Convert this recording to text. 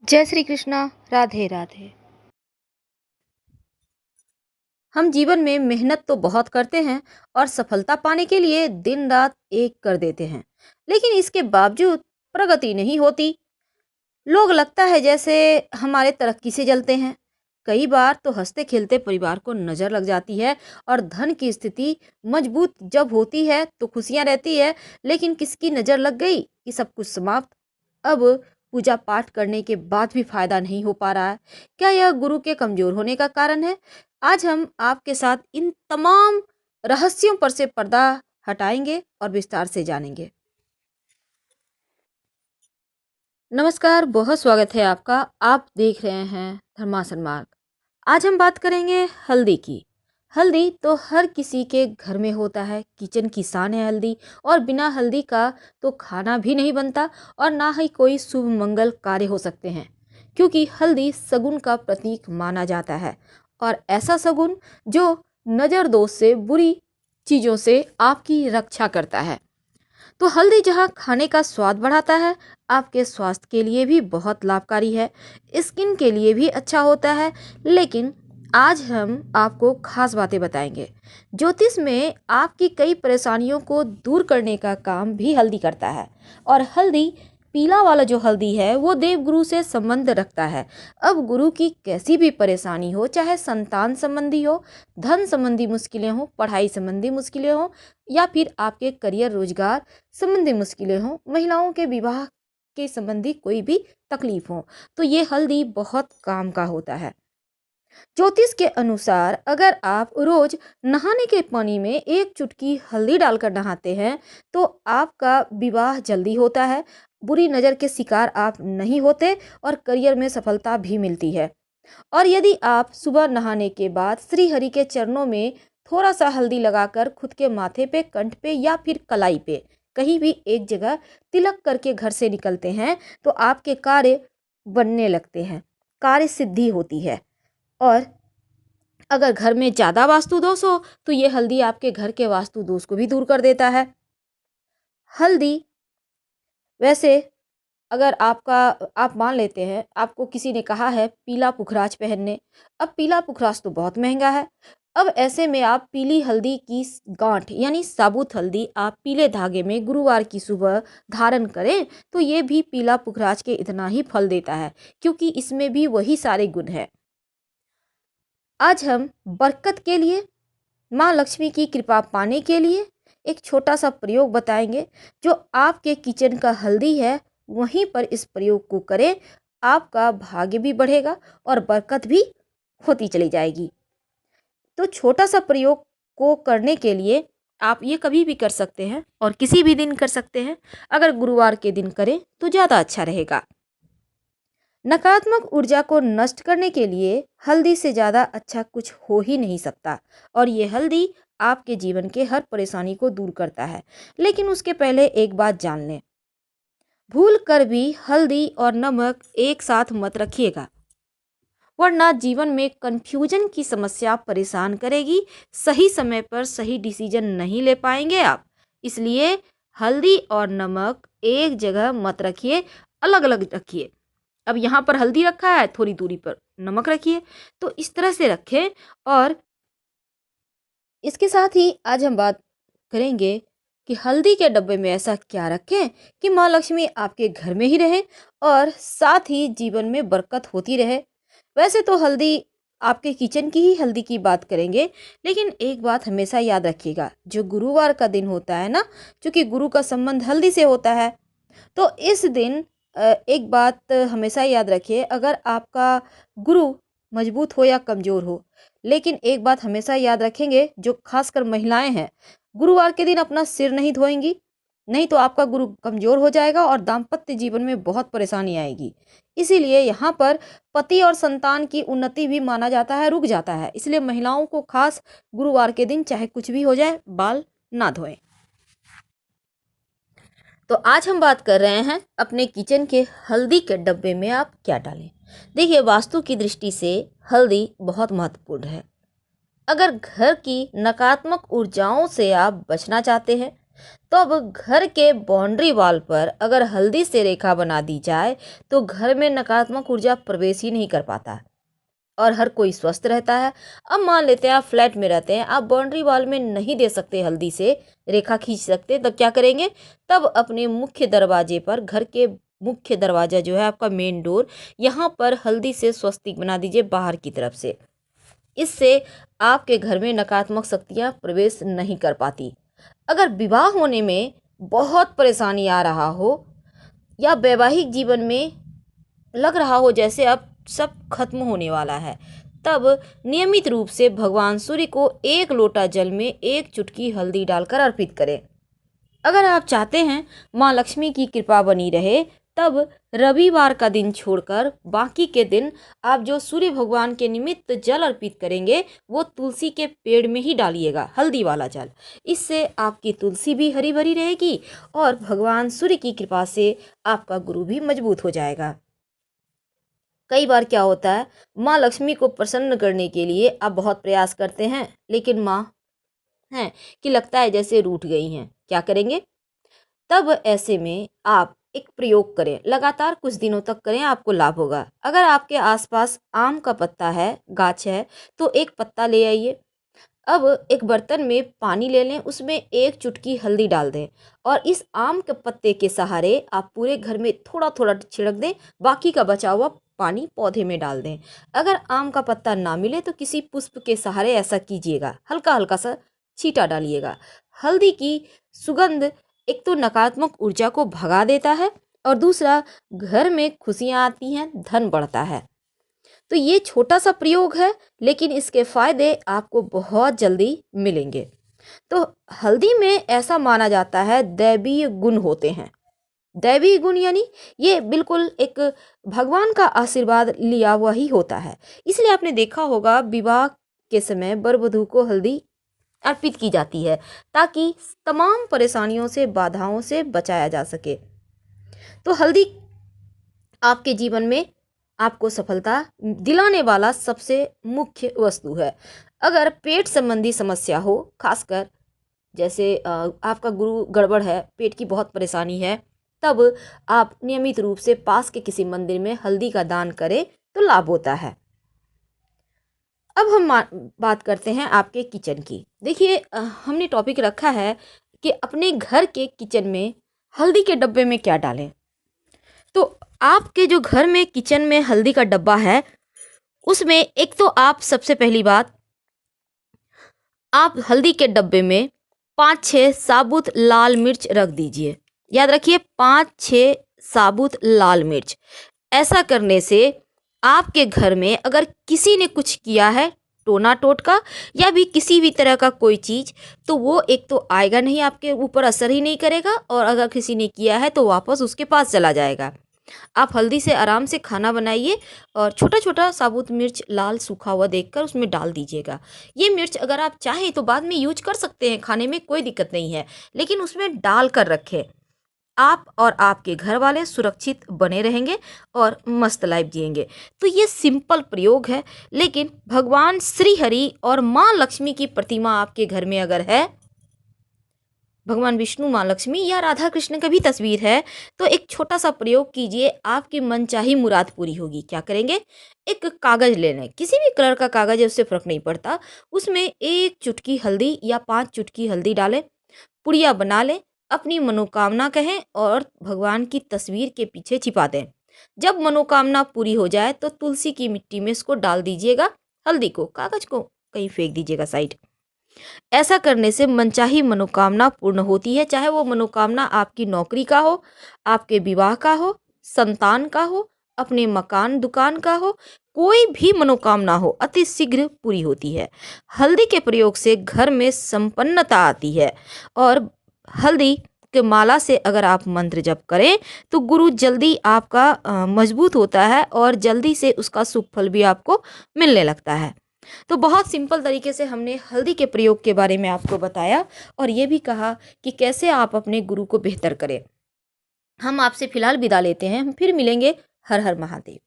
जय श्री कृष्णा। राधे राधे। हम जीवन में मेहनत तो बहुत करते हैं और सफलता पाने के लिए दिन रात एक कर देते हैं, लेकिन इसके बावजूद प्रगति नहीं होती। लोग लगता है जैसे हमारे तरक्की से जलते हैं। कई बार तो हंसते खेलते परिवार को नजर लग जाती है और धन की स्थिति मजबूत जब होती है तो खुशियां रहती है, लेकिन किसकी नजर लग गई कि सब कुछ समाप्त। अब पूजा पाठ करने के बाद भी फायदा नहीं हो पा रहा है। क्या यह गुरु के कमजोर होने का कारण है? आज हम आपके साथ इन तमाम रहस्यों पर से पर्दा हटाएंगे और विस्तार से जानेंगे। नमस्कार, बहुत स्वागत है आपका। आप देख रहे हैं धर्मासन मार्ग। आज हम बात करेंगे हल्दी की। हल्दी तो हर किसी के घर में होता है, किचन की शान है हल्दी। और बिना हल्दी का तो खाना भी नहीं बनता और ना ही कोई शुभ मंगल कार्य हो सकते हैं, क्योंकि हल्दी सगुन का प्रतीक माना जाता है। और ऐसा सगुन जो नजर दोष से, बुरी चीजों से आपकी रक्षा करता है। तो हल्दी जहाँ खाने का स्वाद बढ़ाता है, आपके स्वास्थ्य के लिए भी बहुत लाभकारी है, स्किन के लिए भी अच्छा होता है। लेकिन आज हम आपको खास बातें बताएंगे। ज्योतिष में आपकी कई परेशानियों को दूर करने का काम भी हल्दी करता है। और हल्दी, पीला वाला जो हल्दी है, वो देवगुरु से संबंध रखता है। अब गुरु की कैसी भी परेशानी हो, चाहे संतान संबंधी हो, धन संबंधी मुश्किलें हो, पढ़ाई संबंधी मुश्किलें हो, या फिर आपके करियर रोजगार संबंधी मुश्किलें हों, महिलाओं के विवाह के संबंधी कोई भी तकलीफ हो, तो ये हल्दी बहुत काम का होता है। ज्योतिष के अनुसार अगर आप रोज नहाने के पानी में एक चुटकी हल्दी डालकर नहाते हैं तो आपका विवाह जल्दी होता है, बुरी नज़र के शिकार आप नहीं होते और करियर में सफलता भी मिलती है। और यदि आप सुबह नहाने के बाद श्री हरि के चरणों में थोड़ा सा हल्दी लगाकर खुद के माथे पे, कंठ पे या फिर कलाई पे कहीं भी एक जगह तिलक करके घर से निकलते हैं तो आपके कार्य बनने लगते हैं, कार्य सिद्धि होती है। और अगर घर में ज़्यादा वास्तु दोष हो तो ये हल्दी आपके घर के वास्तु दोष को भी दूर कर देता है। हल्दी, वैसे अगर आप मान लेते हैं आपको किसी ने कहा है पीला पुखराज पहनने। अब पीला पुखराज तो बहुत महंगा है। अब ऐसे में आप पीली हल्दी की गांठ यानी साबुत हल्दी आप पीले धागे में गुरुवार की सुबह धारण करें तो ये भी पीला पुखराज के इतना ही फल देता है, क्योंकि इसमें भी वही सारे गुण हैं। आज हम बरकत के लिए, माँ लक्ष्मी की कृपा पाने के लिए एक छोटा सा प्रयोग बताएंगे। जो आपके किचन का हल्दी है वहीं पर इस प्रयोग को करें, आपका भाग्य भी बढ़ेगा और बरकत भी होती चली जाएगी। तो छोटा सा प्रयोग को करने के लिए आप ये कभी भी कर सकते हैं और किसी भी दिन कर सकते हैं। अगर गुरुवार के दिन करें तो ज़्यादा अच्छा रहेगा। नकारात्मक ऊर्जा को नष्ट करने के लिए हल्दी से ज़्यादा अच्छा कुछ हो ही नहीं सकता। और ये हल्दी आपके जीवन के हर परेशानी को दूर करता है। लेकिन उसके पहले एक बात जान लें, भूल कर भी हल्दी और नमक एक साथ मत रखिएगा, वरना जीवन में कंफ्यूजन की समस्या परेशान करेगी। सही समय पर सही डिसीजन नहीं ले पाएंगे आप। इसलिए हल्दी और नमक एक जगह मत रखिए, अलग अलग रखिए। अब यहाँ पर हल्दी रखा है, थोड़ी दूरी पर नमक रखिए, तो इस तरह से रखें। और इसके साथ ही आज हम बात करेंगे कि हल्दी के डब्बे में ऐसा क्या रखें कि माँ लक्ष्मी आपके घर में ही रहे और साथ ही जीवन में बरकत होती रहे। वैसे तो हल्दी, आपके किचन की ही हल्दी की बात करेंगे, लेकिन एक बात हमेशा याद रखिएगा, जो गुरुवार का दिन होता है ना, क्योंकि गुरु का संबंध हल्दी से होता है, तो इस दिन एक बात हमेशा याद रखिए, अगर आपका गुरु मजबूत हो या कमज़ोर हो, लेकिन एक बात हमेशा याद रखेंगे, जो खासकर महिलाएं हैं, गुरुवार के दिन अपना सिर नहीं धोएंगी, नहीं तो आपका गुरु कमज़ोर हो जाएगा और दाम्पत्य जीवन में बहुत परेशानी आएगी। इसीलिए यहाँ पर पति और संतान की उन्नति भी माना जाता है, रुक जाता है। इसलिए महिलाओं को खास गुरुवार के दिन चाहे कुछ भी हो जाए, बाल ना धोएं। तो आज हम बात कर रहे हैं अपने किचन के हल्दी के डब्बे में आप क्या डालें। देखिए, वास्तु की दृष्टि से हल्दी बहुत महत्वपूर्ण है। अगर घर की नकारात्मक ऊर्जाओं से आप बचना चाहते हैं तो अब घर के बाउंड्री वॉल पर अगर हल्दी से रेखा बना दी जाए तो घर में नकारात्मक ऊर्जा प्रवेश ही नहीं कर पाता और हर कोई स्वस्थ रहता है। अब मान लेते हैं आप फ्लैट में रहते हैं, आप बाउंड्री वॉल में नहीं दे सकते हल्दी से रेखा खींच सकते, तब क्या करेंगे? तब अपने मुख्य दरवाजे पर, घर के मुख्य दरवाजा जो है आपका मेन डोर, यहाँ पर हल्दी से स्वस्तिक बना दीजिए बाहर की तरफ से। इससे आपके घर में नकारात्मक शक्तियाँ प्रवेश नहीं कर पाती। अगर विवाह होने में बहुत परेशानी आ रहा हो या वैवाहिक जीवन में लग रहा हो जैसे अब सब खत्म होने वाला है, तब नियमित रूप से भगवान सूर्य को एक लोटा जल में एक चुटकी हल्दी डालकर अर्पित करें। अगर आप चाहते हैं माँ लक्ष्मी की कृपा बनी रहे, तब रविवार का दिन छोड़कर बाकी के दिन आप जो सूर्य भगवान के निमित्त जल अर्पित करेंगे वो तुलसी के पेड़ में ही डालिएगा, हल्दी वाला जल। इससे आपकी तुलसी भी हरी भरी रहेगी और भगवान सूर्य की कृपा से आपका गुरु भी मजबूत हो जाएगा। कई बार क्या होता है, माँ लक्ष्मी को प्रसन्न करने के लिए आप बहुत प्रयास करते हैं, लेकिन माँ हैं कि लगता है जैसे रूठ गई हैं। क्या करेंगे? तब ऐसे में आप एक प्रयोग करें, लगातार कुछ दिनों तक करें, आपको लाभ होगा। अगर आपके आसपास आम का पत्ता है, गाछ है, तो एक पत्ता ले आइए। अब एक बर्तन में पानी ले लें, उसमें एक चुटकी हल्दी डाल दें और इस आम के पत्ते के सहारे आप पूरे घर में थोड़ा थोड़ा छिड़क दें, बाकी का बचा हुआ पानी पौधे में डाल दें। अगर आम का पत्ता ना मिले तो किसी पुष्प के सहारे ऐसा कीजिएगा, हल्का हल्का सा छींटा डालिएगा। हल्दी की सुगंध एक तो नकारात्मक ऊर्जा को भगा देता है और दूसरा घर में खुशियाँ आती हैं, धन बढ़ता है। तो ये छोटा सा प्रयोग है, लेकिन इसके फायदे आपको बहुत जल्दी मिलेंगे। तो हल्दी में ऐसा माना जाता है दैवीय गुण होते हैं। दैवीय गुण यानी ये बिल्कुल एक भगवान का आशीर्वाद लिया हुआ ही होता है। इसलिए आपने देखा होगा विवाह के समय वर वधू को हल्दी अर्पित की जाती है ताकि तमाम परेशानियों से, बाधाओं से बचाया जा सके। तो हल्दी आपके जीवन में आपको सफलता दिलाने वाला सबसे मुख्य वस्तु है। अगर पेट संबंधी समस्या हो, खासकर जैसे आपका गुरु गड़बड़ है, पेट की बहुत परेशानी है, तब आप नियमित रूप से पास के किसी मंदिर में हल्दी का दान करें तो लाभ होता है। अब हम बात करते हैं आपके किचन की। देखिए हमने टॉपिक रखा है कि अपने घर के किचन में हल्दी के डब्बे में क्या डालें। तो आपके जो घर में किचन में हल्दी का डब्बा है, उसमें एक तो आप सबसे पहली बात, आप हल्दी के डब्बे में 5-6 साबुत लाल मिर्च रख दीजिए। याद रखिए 5-6 साबुत लाल मिर्च। ऐसा करने से आपके घर में अगर किसी ने कुछ किया है, टोना टोटका या भी किसी भी तरह का कोई चीज़, तो वो एक तो आएगा नहीं, आपके ऊपर असर ही नहीं करेगा, और अगर किसी ने किया है तो वापस उसके पास चला जाएगा। आप हल्दी से आराम से खाना बनाइए और छोटा छोटा साबुत मिर्च लाल सूखा हुआ देखकर उसमें डाल दीजिएगा। ये मिर्च अगर आप चाहें तो बाद में यूज कर सकते हैं, खाने में कोई दिक्कत नहीं है, लेकिन उसमें डाल कर रखें। आप और आपके घर वाले सुरक्षित बने रहेंगे और मस्त लाइफ जिएंगे। तो ये सिंपल प्रयोग है, लेकिन भगवान श्री हरि और माँ लक्ष्मी की प्रतिमा आपके घर में अगर है, भगवान विष्णु, माँ लक्ष्मी या राधा कृष्ण का भी तस्वीर है, तो एक छोटा सा प्रयोग कीजिए, आपकी मनचाही मुराद पूरी होगी। क्या करेंगे? एक कागज़ ले लें, किसी भी कलर का कागज़ है, उससे फ़र्क नहीं पड़ता। उसमें 1 चुटकी हल्दी या 5 चुटकी हल्दी डालें, पुड़िया बना लें, अपनी मनोकामना कहें और भगवान की तस्वीर के पीछे छिपा दें। जब मनोकामना पूरी हो जाए तो तुलसी की मिट्टी में इसको डाल दीजिएगा, हल्दी को, कागज़ को कहीं फेंक दीजिएगा साइड। ऐसा करने से मनचाही मनोकामना पूर्ण होती है, चाहे वो मनोकामना आपकी नौकरी का हो, आपके विवाह का हो, संतान का हो, अपने मकान दुकान का हो, कोई भी मनोकामना हो, अति शीघ्र पूरी होती है। हल्दी के प्रयोग से घर में संपन्नता आती है और हल्दी के माला से अगर आप मंत्र जप करें तो गुरु जल्दी आपका मजबूत होता है और जल्दी से उसका शुभ फल भी आपको मिलने लगता है। तो बहुत सिंपल तरीके से हमने हल्दी के प्रयोग के बारे में आपको बताया और ये भी कहा कि कैसे आप अपने गुरु को बेहतर करें। हम आपसे फिलहाल विदा लेते हैं, हम फिर मिलेंगे। हर हर महादेव।